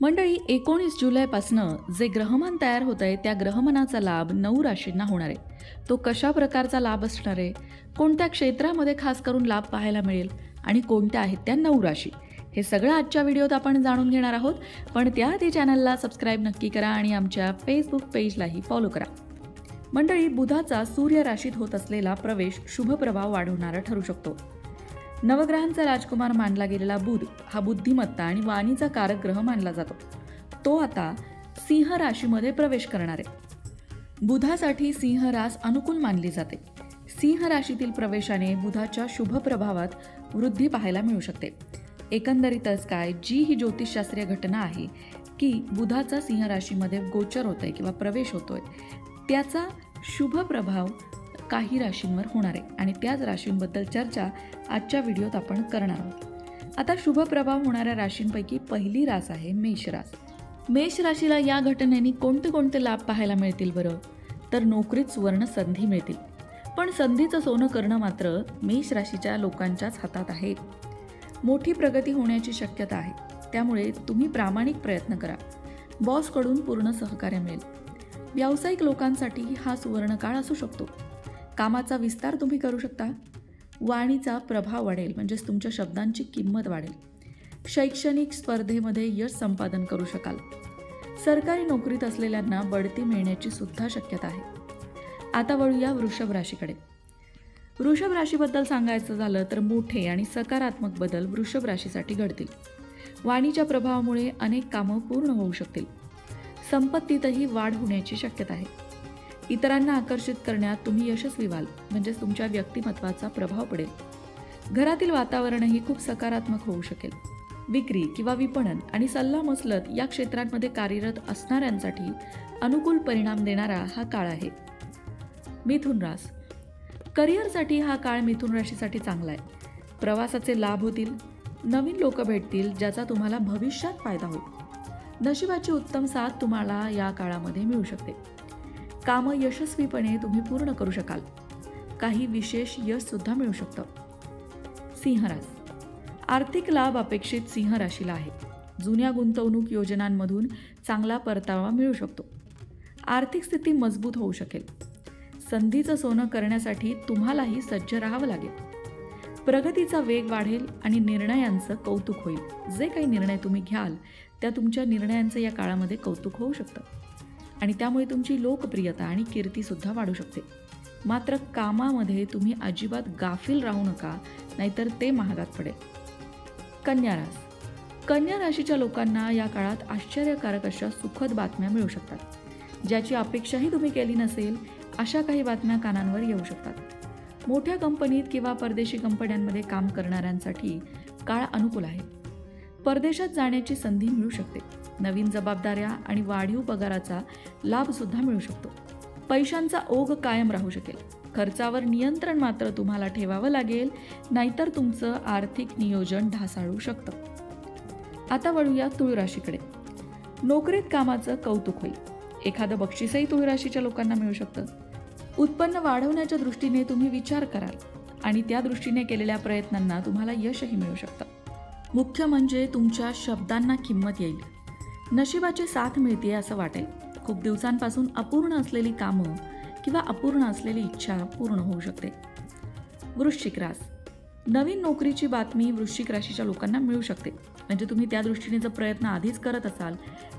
मंडळी 19 जुलैपासनं जे ग्रहमान तयार होत आहे त्या ग्रहमानाचा लाभ 9 राशींना होणार आहे। तो कशा प्रकारचा लाभ असणार आहे, कोणत्या क्षेत्रामध्ये खास करून लाभ पाहायला मिळेल आणि कोणत्या आहेत त्या 9 राशी, हे सगळं आजच्या व्हिडिओत आपण जाणून घेणार आहोत। पण त्याआधी चॅनलला सबस्क्राईब नक्की करा आणि आमच्या फेसबुक पेजलाही फॉलो करा। मंडळी, बुधाचा सूर्य राशीत होत असलेला प्रवेश शुभ प्रभाव वाढवणारा ठरू शकतो। नवग्रहांचा राजकुमार मानला गेलेला बुध हा बुद्धिमत्ता आणि वाणीचा कारक ग्रह मानला जातो। तो आता सिंह राशीमध्ये प्रवेश करणार आहे। बुधासाठी सिंह रास अनुकूल मानली जाते। सिंह राशीतील प्रवेशाने बुधाच्या शुभ प्रभावात वृद्धी पाहायला मिळू शकते। एकंदरीतच काय, जी ही ज्योतिषशास्त्रीय घटना आहे की बुधाचा सिंह राशीमध्ये गोचर होतोय किंवा प्रवेश होतोय, त्याचा शुभ प्रभाव काही राशींवर होणार आहे आणि त्याच राशींबद्दल चर्चा आजच्या व्हिडिओत आपण करणार आहोत। आता शुभ प्रभाव होणाऱ्या राशींपैकी पहिली रास आहे मेष रास। मेष राशीला या घटनेने कोणते कोणते लाभ पाहायला मिळतील बरं? तर नोकरीत सुवर्ण संधी मिळतील, पण संधीचं सोनं करणं मात्र मेष राशीच्या लोकांच्याच हातात आहे। मोठी प्रगती होण्याची शक्यता आहे, त्यामुळे तुम्ही प्रामाणिक प्रयत्न करा। बॉसकडून पूर्ण सहकार्य मिळेल। व्यावसायिक लोकांसाठी हा सुवर्ण काळ असू शकतो। कामाचा विस्तार तुम्ही करू शकता। वाणीचा प्रभाव वाढेल, म्हणजेच तुमच्या शब्दांची किंमत वाढेल। शैक्षणिक स्पर्धेमध्ये यश संपादन करू शकाल। सरकारी नोकरीत असलेल्यांना बढती मिळण्याची सुद्धा शक्यता आहे। आता वळूया वृषभ राशीकडे। वृषभ राशीबद्दल सांगायचं झालं तर मोठे आणि सकारात्मक बदल वृषभ राशीसाठी घडतील। वाणीच्या प्रभावामुळे अनेक कामं पूर्ण होऊ शकतील। संपत्तीतही वाढ होण्याची शक्यता आहे। इतरांना आकर्षित करण्यात तुम्ही यशस्वी व्हाल, म्हणजेच तुमच्या व्यक्तिमत्वाचा प्रभाव पडेल। घरातील वातावरणही खूप सकारात्मक होऊ शकेल। विक्री किंवा विपणन आणि सल्लामसलत या क्षेत्रांमध्ये कार्यरत असणाऱ्यांसाठी अनुकूल परिणाम देणारा हा काळ आहे। मिथुन रास। करिअरसाठी हा काळ मिथुन राशीसाठी चांगला आहे। प्रवासाचे लाभ होतील, नवीन लोक भेटतील ज्याचा तुम्हाला भविष्यात फायदा होईल। नशिबाची उत्तम साथ तुम्हाला या काळामध्ये मिळू शकते। कामं यशस्वीपणे तुम्ही पूर्ण करू शकाल। काही विशेष यश सुद्धा मिळू शकतं। सिंह रास। आर्थिक लाभ अपेक्षित सिंह राशीला आहे। जुन्या गुंतवणूक योजनांमधून चांगला परतावा मिळू शकतो। आर्थिक स्थिती मजबूत होऊ शकेल। संधीचं सोनं करण्यासाठी तुम्हालाही सज्ज राहावं लागेल। प्रगतीचा वेग वाढेल आणि निर्णयांचं कौतुक होईल। जे काही निर्णय तुम्ही घ्याल त्या तुमच्या निर्णयांचं या काळामध्ये कौतुक होऊ शकतं आणि त्यामुळे तुमची लोकप्रियता आणि कीर्तीसुद्धा वाढू शकते। मात्र कामामध्ये तुम्ही अजिबात गाफील राहू नका, नाहीतर ते महागात पडेल। कन्या रास। कन्या राशीच्या लोकांना या काळात आश्चर्यकारक अशा सुखद बातम्या मिळू शकतात। ज्याची अपेक्षाही तुम्ही केली नसेल अशा काही बातम्या कानांवर येऊ शकतात। मोठ्या कंपनीत किंवा परदेशी कंपन्यांमध्ये काम करणाऱ्यांसाठी काळ अनुकूल आहे। परदेशात जाण्याची संधी मिळू शकते। नवीन जबाबदाऱ्या आणि वाढीव पगाराचा लाभ सुद्धा मिळू शकतो। पैशांचा ओघ कायम राहू शकेल। खर्चावर नियंत्रण मात्र तुम्हाला ठेवावं लागेल, नाहीतर तुमचं आर्थिक नियोजन ढासळू शकतं। आता वळूया तुळ राशीकडे। नोकरीत कामाचं कौतुक होईल। एखादं बक्षीसही तुळ राशीच्या लोकांना मिळू शकतं। उत्पन्न वाढवण्याच्या दृष्टीने तुम्ही विचार कराल आणि त्या दृष्टीने केलेल्या प्रयत्नांना तुम्हाला यशही मिळू शकतं। मुख्य म्हणजे तुमच्या शब्दांना किंमत येईल। नशिबाची साथ मिळते असं वाटेल। खूप दिवसांपासून अपूर्ण असलेली कामं किंवा अपूर्ण असलेली इच्छा पूर्ण होऊ शकते। वृश्चिक रास। नवीन नोकरीची बातमी वृश्चिक राशीच्या लोकांना मिळू शकते, म्हणजे तुम्ही त्या दृष्टीने जर प्रयत्न आधीच करत असाल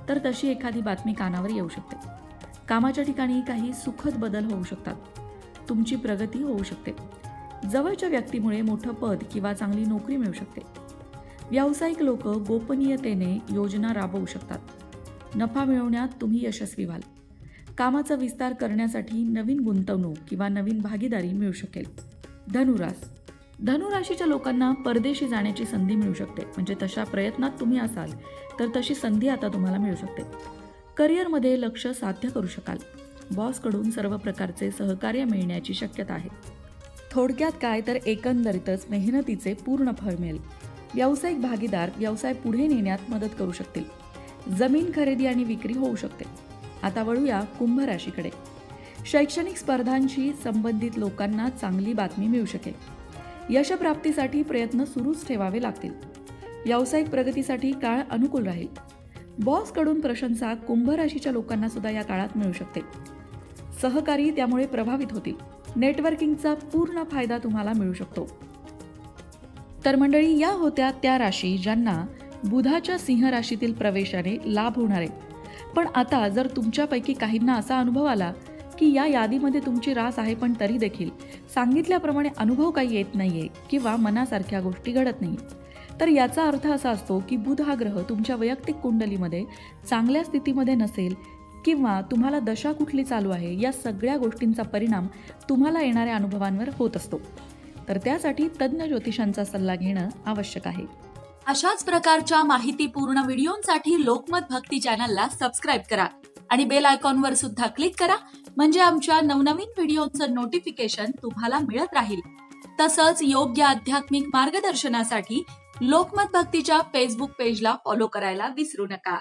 तर तशी एखादी बातमी कानावर येऊ शकते। कामाच्या ठिकाणी काही सुखद बदल होऊ शकतात। तुमची प्रगती होऊ शकते। जवळच्या व्यक्तीमुळे मोठं पद किंवा चांगली नोकरी मिळू शकते। व्यावसायिक लोक गोपनीयतेने योजना राबवू शकतात। नफा मिळवण्यात तुम्ही यशस्वी व्हाल। कामाचा विस्तार करण्यासाठी नवीन गुंतवणूक किंवा नवीन भागीदारी मिळू शकेल। धनुरास। धनुराशीच्या लोकांना परदेशी जाण्याची संधी मिळू शकते, म्हणजे तशा प्रयत्नात तुम्ही असाल तर तशी संधी आता तुम्हाला मिळू शकते। करिअरमध्ये लक्ष्य साध्य करू शकाल। बॉसकडून सर्व प्रकारचे सहकार्य मिळण्याची शक्यता आहे। थोडक्यात काय, तर एकंदरीतच मेहनतीचे पूर्ण फळ मिळेल। व्यावसायिक भागीदार व्यवसाय पुढे नेण्यात मदत करू शकतील। जमीन खरेदी आणि विक्री होऊ शकते। आता वळूया कुंभ राशीकडे। शैक्षणिक स्पर्धांशी संबंधित लोकांना चांगली बातमी मिळू शकेल। यशप्राप्तीसाठी प्रयत्न सुरूच ठेवावे लागतील। व्यावसायिक प्रगतीसाठी काळ अनुकूल राहील। बॉसकडून प्रशंसा कुंभ राशीच्या लोकांना सुद्धा या काळात मिळू शकते. सहकारी त्यामुळे प्रभावित होतील. नेटवर्किंगचा पूर्ण फायदा तुम्हाला मिळू शकतो. तर मंडळी, या होत्या त्या राशी ज्यांना बुधाच्या सिंह राशीतील प्रवेशाने लाभ होणार आहे. पण आता जर तुमच्यापैकी काहींना असा अनुभव आला की या यादीमध्ये तुमची रास आहे पण तरी देखील सांगितल्याप्रमाणे अनुभव काही येत नाहीये किंवा मनासारख्या गोष्टी घडत नाही, तर याचा अर्थ असा असतो की बुध हा ग्रह तुमच्या वैयक्तिक कुंडलीमध्ये चांगल्या स्थितीमध्ये नसेल किंवा तुम्हाला दशा कुठली चालू आहे या सगळ्या गोष्टींचा परिणाम तुम्हाला येणाऱ्या अनुभवांवर होत असतो. तर त्यासाठी तज्ज्ञ ज्योतिषांचा सल्ला घेणं आवश्यक आहे. अशाच प्रकारच्या माहितीपूर्ण व्हिडिओंसाठी लोकमत भक्ती चॅनलला सबस्क्राईब करा आणि बेल आयकॉनवर सुद्धा क्लिक करा, म्हणजे आमच्या नवनवीन व्हिडिओचं नोटिफिकेशन तुम्हाला मिळत राहील. तसंच योग्य आध्यात्मिक मार्गदर्शनासाठी लोकमत भक्तीच्या फेसबुक पेजला फॉलो करायला विसरू नका.